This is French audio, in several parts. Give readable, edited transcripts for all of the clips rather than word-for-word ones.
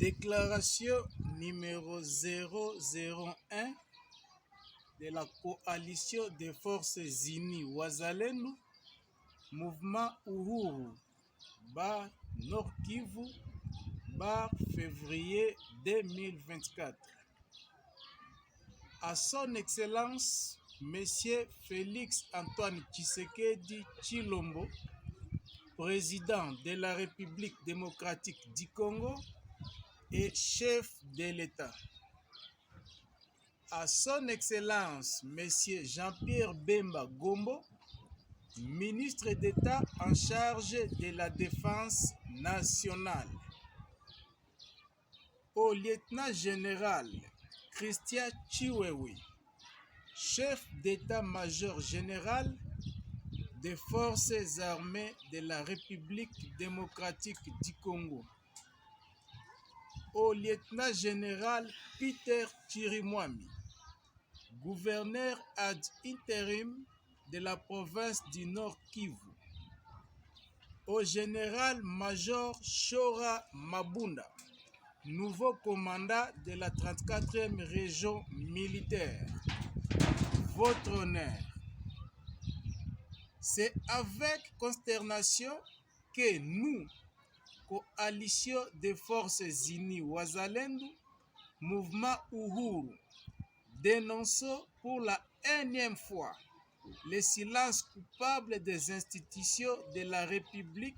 Déclaration numéro 001 de la coalition des forces unies Wazalendo, mouvement Uhuru, bar Nord Kivu, bar février 2024. À son Excellence, Monsieur Félix Antoine Tshisekedi Tshilombo, président de la République démocratique du Congo et chef de l'État. À son Excellence, Monsieur Jean-Pierre Bemba Gombo, ministre d'État en charge de la Défense nationale. Au lieutenant-général Christian Chiwewe, chef d'état-major général des forces armées de la République démocratique du Congo. Au lieutenant-général Peter Chirimwami, gouverneur ad interim de la province du Nord Kivu. Au général-major Shora Mabunda, nouveau commandant de la 34e région militaire. Votre honneur. C'est avec consternation que nous, coalition des forces unies Wazalendo, mouvement Uhuru, dénonçons pour la énième fois le silence coupable des institutions de la République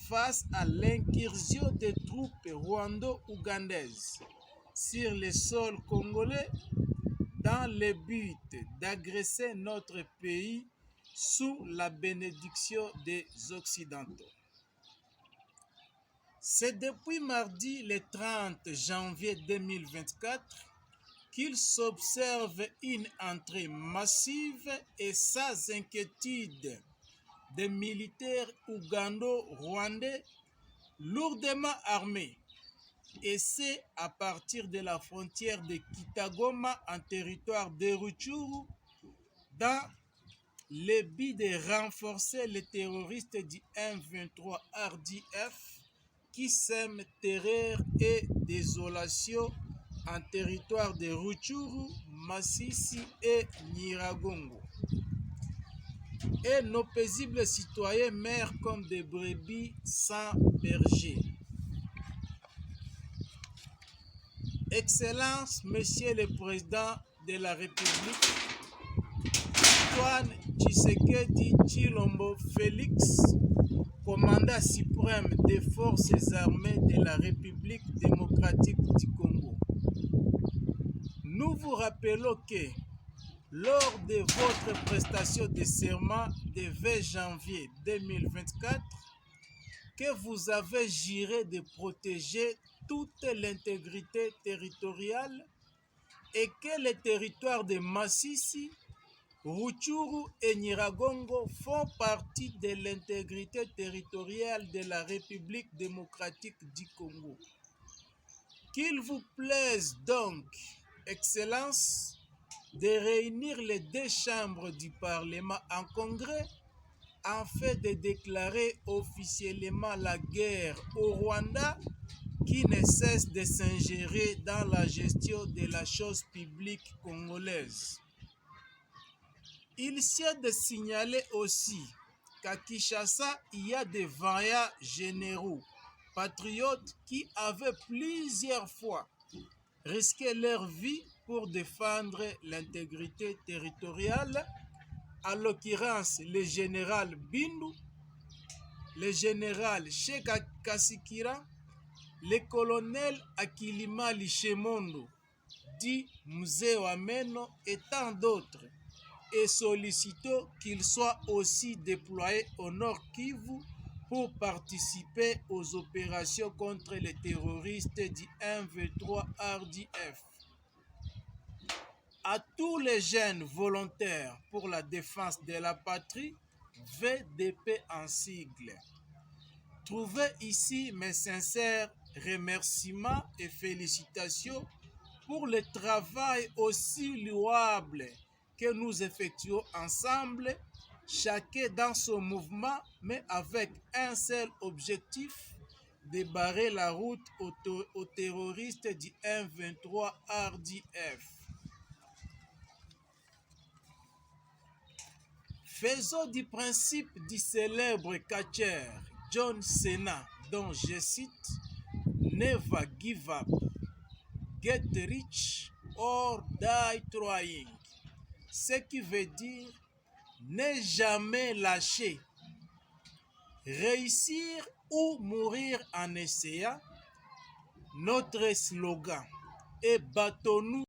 face à l'incursion des troupes rwando-ougandaises sur le sol congolais dans le but d'agresser notre pays sous la bénédiction des Occidentaux. C'est depuis mardi le 30 janvier 2024 qu'il s'observe une entrée massive et sans inquiétude des militaires ougando-rwandais lourdement armés, et c'est à partir de la frontière de Kitagoma en territoire de Rutshuru, dans le but de renforcer les terroristes du M23 RDF qui sèment terreur et désolation en territoire de Rutshuru, Masisi et Nyiragongo. Et nos paisibles citoyens meurent comme des brebis sans berger. Excellence, Monsieur le Président de la République, Antoine Tshisekedi Tshilombo Félix, commandant suprême des forces armées de la République démocratique du Congo. Nous vous rappelons que lors de votre prestation de serment du 20 janvier 2024, que vous avez juré de protéger toute l'intégrité territoriale et que les territoires de Masisi, Rutshuru et Nyiragongo font partie de l'intégrité territoriale de la République démocratique du Congo. Qu'il vous plaise donc, Excellence, de réunir les deux chambres du Parlement en congrès afin de déclarer officiellement la guerre au Rwanda qui ne cesse de s'ingérer dans la gestion de la chose publique congolaise. Il s'est de signaler aussi qu'à Kinshasa, il y a des vaillants généraux patriotes qui avaient plusieurs fois risqué leur vie pour défendre l'intégrité territoriale, à l'occurrence le général Bindu, le général Sheka Kasikira, le colonel Akilima Lichemondo, dit Mzee Wameno et tant d'autres, et sollicitons qu'ils soient aussi déployés au Nord Kivu pour participer aux opérations contre les terroristes du M23 RDF. À tous les jeunes volontaires pour la défense de la patrie, VDP en sigle. Trouvez ici mes sincères remerciements et félicitations pour le travail aussi louable que nous effectuons ensemble, chacun dans son mouvement, mais avec un seul objectif, de barrer la route aux terroristes du M23 RDF. Faisons du principe du célèbre catcheur John Cena, dont je cite Never give up, get rich or die trying, ce qui veut dire ne jamais lâcher, réussir ou mourir en essayant. Notre slogan est battons-nous